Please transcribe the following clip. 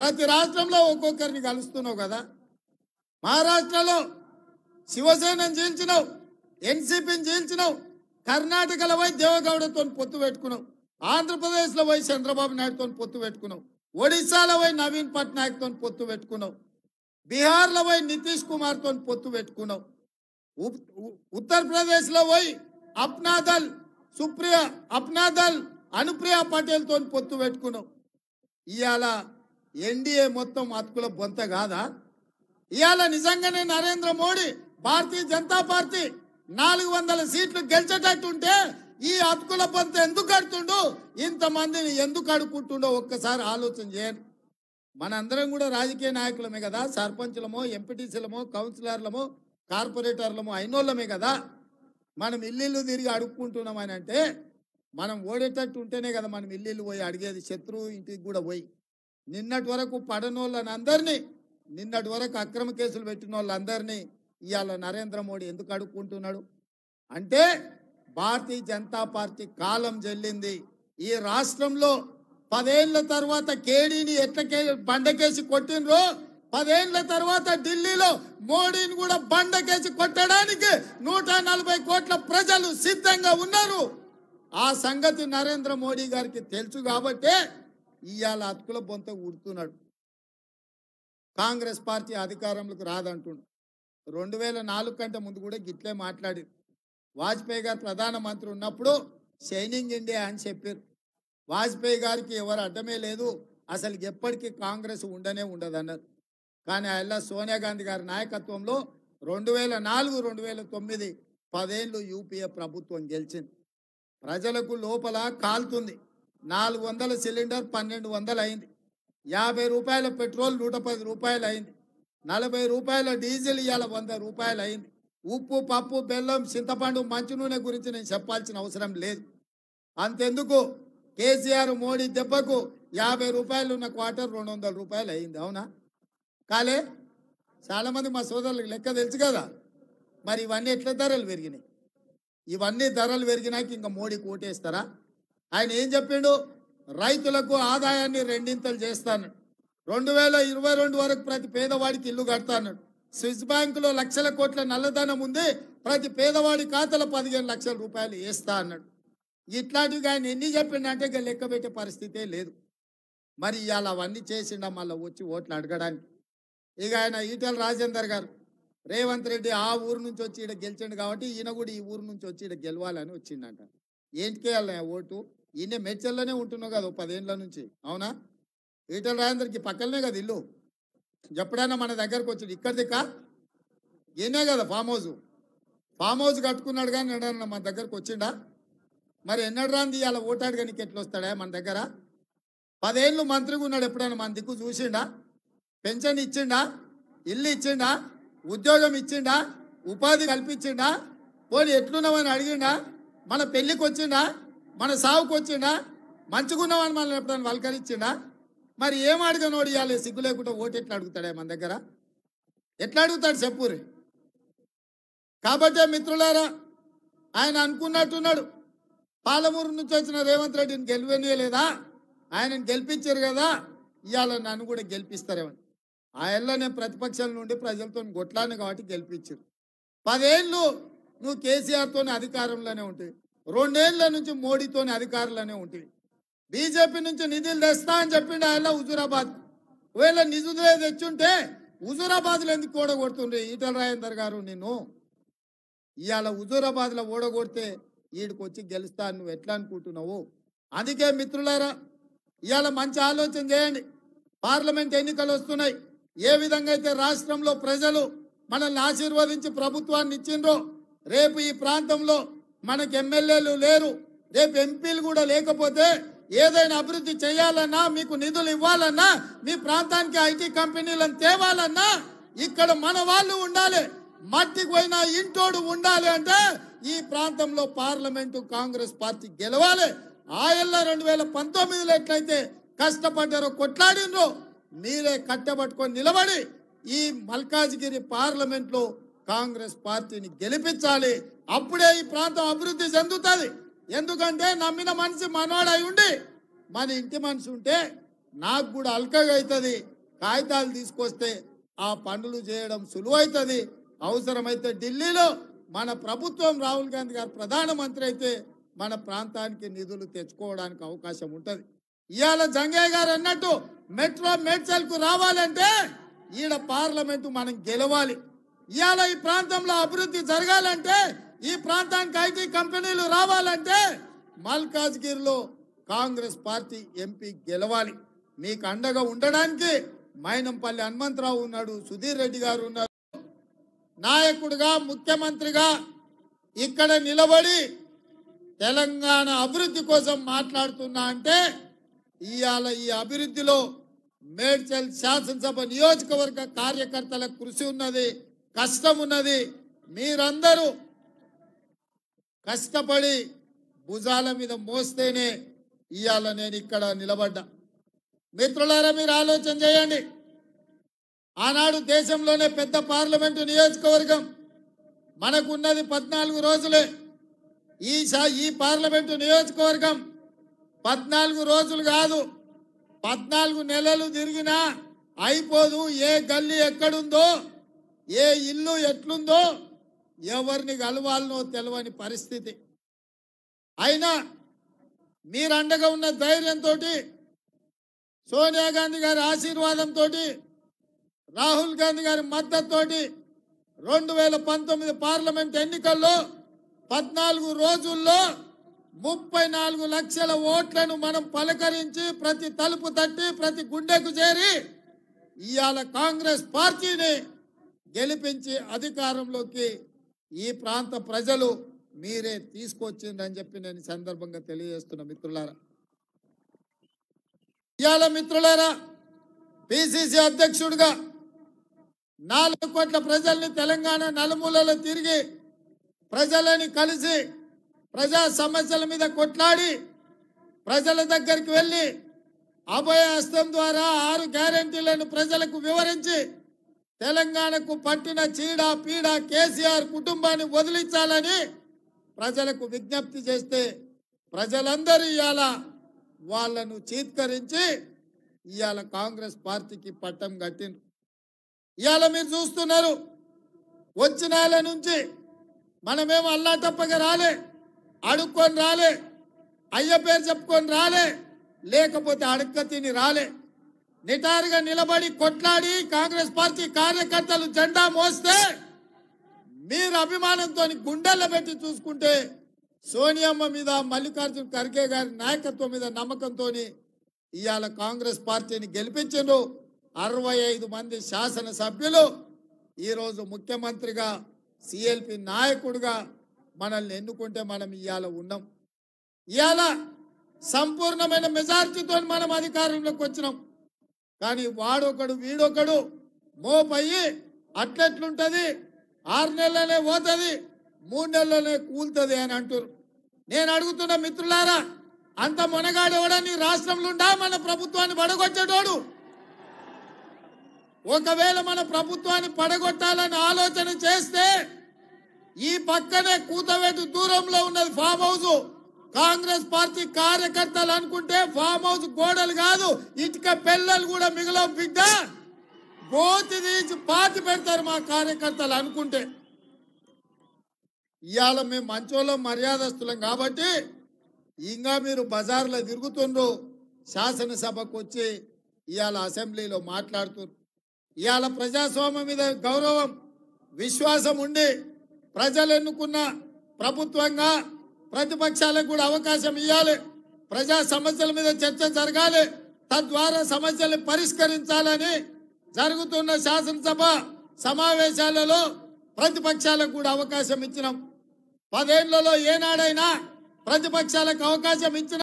ప్రతి రాష్ట్రంలో ఒక్కొక్కరిని కలుస్తున్నావు కదా. మహారాష్ట్రలో శివసేనని చీల్చినావు, ఎన్సీపీని చీల్చినావు, కర్ణాటకలో పోయి దేవగౌడతో పొత్తు పెట్టుకున్నావు, ఆంధ్రప్రదేశ్లో పోయి చంద్రబాబు నాయుడుతో పొత్తు పెట్టుకున్నావు, ఒడిశాలో పోయి నవీన్ పట్నాయక్తో పొత్తు పెట్టుకున్నావు, బీహార్లో పోయి నితీష్ కుమార్తో పొత్తు పెట్టుకున్నావు, ఉత్తరప్రదేశ్లో పోయి అప్నాదల్ అనుప్రియ పటేల్తో పొత్తు పెట్టుకున్నావు. ఇవాళ ఎన్డీఏ మొత్తం అతుకుల బొంత కాదా? ఇవాళ నిజంగానే నరేంద్ర మోడీ భారతీయ జనతా పార్టీ 400 సీట్లు గెలిచేటట్టుంటే ఈ అతుకుల బొంత ఎందుకు కడుతుండో, ఇంతమందిని ఎందుకు అడుక్కుంటుండో ఒక్కసారి ఆలోచన చేయండి. మనందరం కూడా రాజకీయ నాయకులమే కదా, సర్పంచులమో, ఎంపీటీసీలమో, కౌన్సిలర్లమో, కార్పొరేటర్లమో అయినోళ్ళమే కదా. మనం ఇల్లు తిరిగి అడుక్కుంటున్నామని అంటే మనం ఓడేటట్టు ఉంటేనే కదా మనం ఇల్లు పోయి అడిగేది, శత్రువు ఇంటికి కూడా పోయి. నిన్నటి వరకు పడనోళ్ళని అందరినీ, నిన్నటి వరకు అక్రమ కేసులు పెట్టిన వాళ్ళందరినీ ఇవాళ నరేంద్ర మోడీ ఎందుకు అడుక్కుంటున్నాడు అంటే భారతీయ జనతా పార్టీ కాలం చెల్లింది. ఈ రాష్ట్రంలో 10 ఏళ్ల తర్వాత కేడీని ఎట్లకే బండకేసి కొట్టినరో 10 ఏళ్ల తర్వాత ఢిల్లీలో మోడీని కూడా బండకేసి కొట్టడానికి 140 కోట్ల ప్రజలు సిద్ధంగా ఉన్నారు. ఆ సంగతి నరేంద్ర మోడీ గారికి తెలుసు కాబట్టే ఇవాళ అతుకుల బొంత ఉడుతున్నాడు. కాంగ్రెస్ పార్టీ అధికారంలోకి రాదంటుండు. 2004 కంటే ముందు కూడా గిట్లే మాట్లాడి, వాజ్పేయి గారు ప్రధానమంత్రి ఉన్నప్పుడు షైనింగ్ ఇండియా అని చెప్పారు. వాజ్పేయి గారికి ఎవరు అడ్డమే లేదు, అసలు ఎప్పటికీ కాంగ్రెస్ ఉండనే ఉండదన్నారు. కానీ ఆయన సోనియా గాంధీ గారి నాయకత్వంలో 2004, 2009 10 ఏళ్ళు యూపీఏ ప్రభుత్వం గెలిచింది. ప్రజలకు లోపల కాలుతుంది. 400 సిలిండర్ 1200 అయింది, 50 రూపాయల పెట్రోల్ 110 రూపాయలు అయింది, 40 రూపాయల డీజిల్ ఇవాళ 100 రూపాయలు అయింది. ఉప్పు, పప్పు, బెల్లం, చింతపండు, మంచి నూనె గురించి నేను చెప్పాల్సిన అవసరం లేదు. అంతెందుకు కేసీఆర్ మోడీ దెబ్బకు 50 రూపాయలు ఉన్న క్వార్టర్ 200 రూపాయలు అయింది. అవునా కాలే? చాలామంది మా సోదరులకు లెక్క తెలుసు కదా. మరి ఇవన్నీ ఎట్లా ధరలు పెరిగినాయి? ఇవన్నీ ధరలు పెరిగినాక ఇంకా మోడీకి ఓటేస్తారా? ఆయన ఏం చెప్పిండు? రైతులకు ఆదాయాన్ని 2 చేస్తాను, 2022 వరకు ప్రతి పేదవాడికి ఇల్లు కడతాను, స్విస్ బ్యాంకులో లక్షల కోట్ల నల్లధనం ఉంది, ప్రతి పేదవాడి ఖాతాలో 15 లక్షల రూపాయలు వేస్తా అన్నాడు. ఇట్లాంటివి ఆయన ఎన్ని చెప్పిండంటే ఇక లెక్క పెట్టే పరిస్థితే లేదు. మరి ఇవాళ అవన్నీ చేసిండా మళ్ళీ వచ్చి ఓట్లు అడగడానికి? ఇక ఆయన ఈటెల రాజేందర్ గారు, రేవంత్ రెడ్డి ఆ ఊరు నుంచి వచ్చి ఇక్కడ గెలిచిండు కాబట్టి ఈయన కూడా ఈ ఊరు నుంచి వచ్చి ఇక్కడ గెలవాలని వచ్చిండంట. ఏంటికి వెళ్ళా ఓటు? ఈయన మెడ్చల్లోనే ఉంటున్నావు కదా 10 ఏళ్ళ నుంచి. అవునా? ఈటెల రాజేందర్కి పక్కనే కదా ఇల్లు. ఎప్పుడైనా మన దగ్గరకు వచ్చిండు? ఇక్కడ దిక్క ఈయనే కదా ఫామ్ హౌస్ కట్టుకున్నాడు కానీ ఎడన్నా మన దగ్గరకు వచ్చిండా? మరి ఎన్నడు రాంది ఇవాళ ఓటాడుగా నీకు ఎట్లా వస్తాడా మన దగ్గర? 10 ఏళ్ళు మంత్రిగా ఉన్నాడు, ఎప్పుడైనా మన దిక్కు చూసిండా? పెన్షన్ ఇచ్చిండా? ఇల్లు ఇచ్చిండా? ఉద్యోగం ఇచ్చిండా? ఉపాధి కల్పించిండా? పోనీ ఎట్లున్నామని అడిగిండా? మన పెళ్ళికి వచ్చిండా? మన సావుకు వచ్చిండా? మంచుకున్నామని మనల్ని ఎప్పుడైనా వల్కరించిండా? మరి ఏం అడగనోడు ఇవ్వాలి? సిగ్గు లేకుండా ఓటు ఎట్లా అడుగుతాడే మన దగ్గర? ఎట్లా అడుగుతాడు చెప్పురి? కాబట్టే మిత్రులారా, ఆయన అనుకున్నట్టున్నాడు, పాలమూరు నుంచి వచ్చిన రేవంత్ రెడ్డిని గెలివనీయలేదా, ఆయనను గెలిపించారు కదా, ఇవాళ నన్ను కూడా గెలిపిస్తారేమని. ఆయనలో నేను ప్రతిపక్షాల నుండి ప్రజలతో కొట్లాను కాబట్టి గెలిపించారు. 10 ఏళ్ళు నువ్వు కేసీఆర్తో అధికారంలోనే ఉంటుంది, 2 ఏళ్ల నుంచి మోడీతోనే అధికారంలోనే ఉంటుంది. బీజేపీ నుంచి నిధులు తెస్తా అని చెప్పిండు ఆయన హుజూరాబాద్. ఒకవేళ నిధులే తెచ్చుంటే హుజూరాబాద్లో ఎందుకు ఓడగొడుతుండ్రి ఈటెల రాజేందర్ గారు? నిన్ను ఇవాళ హుజూరాబాద్లో ఓడగొడితే ఈడికి వచ్చి గెలుస్తా నువ్వు ఎట్లా అనుకుంటున్నావు? అందుకే మిత్రులారా, ఇవాళ మంచి ఆలోచన చేయండి. పార్లమెంట్ ఎన్నికలు వస్తున్నాయి. ఏ విధంగా అయితే రాష్ట్రంలో ప్రజలు మనల్ని ఆశీర్వదించి ప్రభుత్వాన్ని ఇచ్చిండ్రో, రేపు ఈ ప్రాంతంలో మనకు ఎమ్మెల్యేలు లేరు, రేపు ఎంపీలు కూడా లేకపోతే ఏదైనా అభివృద్ధి చేయాలన్నా, మీకు నిధులు ఇవ్వాలన్నా, మీ ప్రాంతానికి ఐటీ కంపెనీలను తేవాలన్నా ఇక్కడ మన వాళ్ళు ఉండాలి. మట్టికి పోయినా ఇంటోడు ఉండాలి అంటే ఈ ప్రాంతంలో పార్లమెంటు కాంగ్రెస్ పార్టీ గెలవాలి. ఆయల్ల 2019లో ఎట్లయితే కష్టపడ్డారో, కొట్లాడినరో, మీరే కట్టబట్టుకొని నిలబడి ఈ మల్కాజ్గిరి పార్లమెంట్లో కాంగ్రెస్ పార్టీని గెలిపించాలి. అప్పుడే ఈ ప్రాంతం అభివృద్ధి చెందుతుంది. ఎందుకంటే నమ్మిన మనిషి మనోడై ఉండి, మన ఇంటి మనిషి ఉంటే నాకు కూడా అల్కగా అవుతుంది, కాగితాలు తీసుకొస్తే ఆ పనులు చేయడం సులువైతుంది. అవసరమైతే ఢిల్లీలో మన ప్రభుత్వం రాహుల్ గాంధీ గారు ప్రధానమంత్రి అయితే మన ప్రాంతానికి నిధులు తెచ్చుకోవడానికి అవకాశం ఉంటుంది. ఇవాళ జంగయ్య గారు అన్నట్టు మెట్రో మేడ్చల్కు రావాలంటే ఈడ పార్లమెంటు మనం గెలవాలి. ఇవాళ ఈ ప్రాంతంలో అభివృద్ధి జరగాలంటే, ఈ ప్రాంతానికి ఐటీ కంపెనీలు రావాలంటే మల్కాజ్గిరిలో కాంగ్రెస్ పార్టీ ఎంపీ గెలవాలి. మీకు అండగా ఉండడానికి మైనంపల్లి హనుమంతరావు ఉన్నాడు, సుధీర్ రెడ్డి గారు ఉన్నారు. నాయకుడిగా ముఖ్యమంత్రిగా ఇక్కడ నిలబడి తెలంగాణ అభివృద్ధి కోసం మాట్లాడుతున్నా అంటే ఇవాళ ఈ అభివృద్ధిలో మేడ్చల్ శాసనసభ నియోజకవర్గ కార్యకర్తల కృషి ఉన్నది, కష్టం ఉన్నది. మీరందరూ కష్టపడి భుజాల మీద మోస్తేనే ఇవాళ నేను ఇక్కడ నిలబడ్డా. మిత్రులారా, మీరు ఆలోచన చేయండి. ఆనాడు దేశంలోనే పెద్ద పార్లమెంటు నియోజకవర్గం మనకున్నది 14 రోజులే. ఈ పార్లమెంటు నియోజకవర్గం 14 రోజులు కాదు, 14 నెలలు తిరిగినా అయిపోదు. ఏ గల్లీ ఎక్కడుందో, ఏ ఇల్లు ఎట్లుందో, ఎవరిని కలవాలనో తెలియని పరిస్థితి. అయినా మీరు అండగా ఉన్న ధైర్యంతో, సోనియా గాంధీ గారి ఆశీర్వాదంతో, రాహుల్ గాంధీ గారి మద్దతుతోటి 2019 పార్లమెంట్ ఎన్నికల్లో 14 రోజుల్లో 34 లక్షల ఓట్లను మనం పలకరించి ప్రతి తలుపు తట్టి ప్రతి గుండెకు చేరి ఇవాళ కాంగ్రెస్ పార్టీని గెలిపించి అధికారంలోకి ఈ ప్రాంత ప్రజలు మీరే తీసుకొచ్చిందని చెప్పి నేను సందర్భంగా తెలియజేస్తున్నా. మిత్రులారా, ఇవాళ మిత్రులారా, పిసిసి అధ్యక్షుడిగా 4 కోట్ల ప్రజల్ని తెలంగాణ నలుమూలలో తిరిగి ప్రజలని కలిసి ప్రజా సమస్యల మీద కొట్లాడి ప్రజల దగ్గరికి వెళ్ళి అభయ హస్తం ద్వారా 6 గ్యారెంటీలను ప్రజలకు వివరించి తెలంగాణకు పట్టిన చీడ పీడ కేసీఆర్ కుటుంబాన్ని వదిలించాలని ప్రజలకు విజ్ఞప్తి చేస్తే ప్రజలందరూ ఇవాళ వాళ్ళను చీత్కరించి ఇవాళ కాంగ్రెస్ పార్టీకి పట్టం కట్టిండ్రు. ఇవాళ మీరు చూస్తున్నారు, వచ్చిన నెల నుంచి మనమేమో అల్లా తప్పగా రాలే, అడుక్కొని రాలే, అయ్య పేరు చెప్పుకొని రాలే, లేకపోతే అడక్క తిని రాలే. నిటారుగా నిలబడి కొట్లాడి కాంగ్రెస్ పార్టీ కార్యకర్తలు జెండా మోస్తే మీరు అభిమానంతో గుండెల్లో పెట్టి చూసుకుంటే సోనియమ్మ మీద, మల్లికార్జున ఖర్గే గారి నాయకత్వం మీద నమ్మకంతో ఇవాళ కాంగ్రెస్ పార్టీని గెలిపించారు. 65 మంది శాసనసభ్యులు ఈరోజు ముఖ్యమంత్రిగా, సిఎల్పి నాయకుడిగా మనల్ని ఎన్నుకుంటే మనం ఇవాళ ఉన్నాం. ఇవాళ సంపూర్ణమైన మెజార్టీతో మనం అధికారంలోకి వచ్చినాం. కానీ వాడొకడు వీడొకడు మోపయ్యి అట్లెట్లుంటది, 6 నెలలనే పోతుంది, 3 నెలలనే కూలుతుంది అని అంటారు. నేను అడుగుతున్న మిత్రులారా, అంత మొనగాడెవడని రాష్ట్రంలో ఉండా మన ప్రభుత్వాన్ని పడగొట్టేటోడు? ఒకవేళ మన ప్రభుత్వాన్ని పడగొట్టాలని ఆలోచన చేస్తే ఈ పక్కనే కూతవేటు దూరంలో ఉన్నది ఫామ్ హౌస్. కాంగ్రెస్ పార్టీ కార్యకర్తలు అనుకుంటే ఫామ్ హౌస్ గోడలు కాదు, ఇటుక పిల్లలు కూడా మిగలవు బిడ్డ, గోతి తీసి పాతి పెడతారు మా కార్యకర్తలు అనుకుంటే. ఇవాళ మేము మంచోళ్ళం, మర్యాదస్తులం కాబట్టి ఇంకా మీరు బజార్లో తిరుగుతుండ్రు, శాసనసభకు వచ్చి ఇవాళ అసెంబ్లీలో మాట్లాడుతున్నారు. ఇవాళ ప్రజాస్వామ్యం మీద గౌరవం, విశ్వాసం ఉండి ప్రజలు ఎన్నుకున్న ప్రభుత్వంగా ప్రతిపక్షాలకు కూడా అవకాశం ఇవ్వాలి. ప్రజా సమస్యల మీద చర్చ జరగాలి, తద్వారా సమస్యలు పరిష్కరించాలని జరుగుతున్న శాసనసభ సమావేశాలలో ప్రతిపక్షాలకు కూడా అవకాశం ఇచ్చినాం. 10 ఏళ్లలో ఏనాడైనా ప్రతిపక్షాలకు అవకాశం ఇచ్చిన